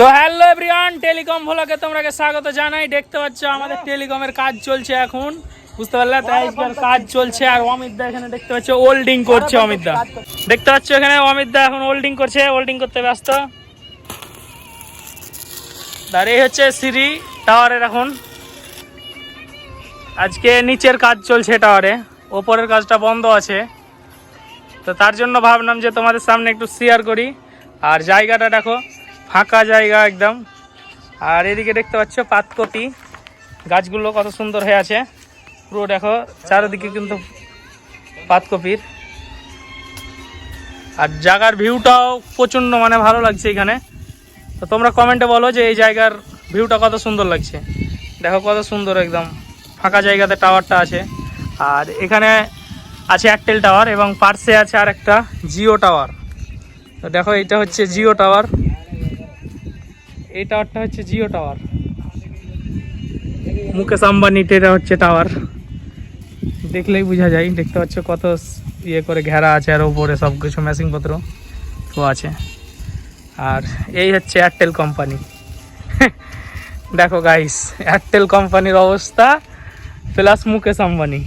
তো hello everyone, telecom ভ্লগে তোমাকে স্বাগত জানাই। দেখতে পাচ্ছ আমাদের টেলিকমের কাজ চলছে এখন, বুঝতে পারলে? তাই কাজ চলছে। আর অমিত দা এখানে দেখতে পাচ্ছ ওল্ডিং করছে। অমিত দা দেখতে পাচ্ছ এখানে অমিত দা এখন ওল্ডিং করছে, ওল্ডিং করতে ব্যস্ত। আর এই হচ্ছে সিঁড়ি টাওয়ারের। এখন আজকে নিচের কাজ চলছে টাওয়ারে, ওপরের কাজটা বন্ধ আছে। তো তার জন্য ভাবলাম যে তোমাদের সামনে একটু শেয়ার করি। আর জায়গাটা দেখো, ফাঁকা জায়গা একদম। আর এদিকে দেখতে পাচ্ছ পাতকপি গাছগুলো কত সুন্দর হয়ে আছে পুরো। দেখো চারিদিকে কিন্তু পাতকপির। আর জায়গার ভিউটাও প্রচণ্ড মানে ভালো লাগছে এখানে। তো তোমরা কমেন্টে বলো যে এই জায়গার ভিউটা কত সুন্দর লাগছে। দেখো কত সুন্দর একদম ফাঁকা জায়গাতে টাওয়ারটা আছে। আর এখানে আছে এয়ারটেল টাওয়ার এবং পার্শ্বে আছে আর একটা জিও টাওয়ার। তো দেখো এটা হচ্ছে জিও টাওয়ার, এই টাওয়ারটা হচ্ছে জিও টাওয়ার। মুকেশ আম্বানির এটা হচ্ছে টাওয়ার, দেখলেই বোঝা যায়। দেখতে পাচ্ছ কত ইয়ে করে ঘেরা আছে, আর ওপরে সব কিছু মেশিনপত্র তো আছে। আর এই হচ্ছে এয়ারটেল কোম্পানি। দেখো গাইস, এয়ারটেল কোম্পানির অবস্থা প্লাস মুকেশ আম্বানি।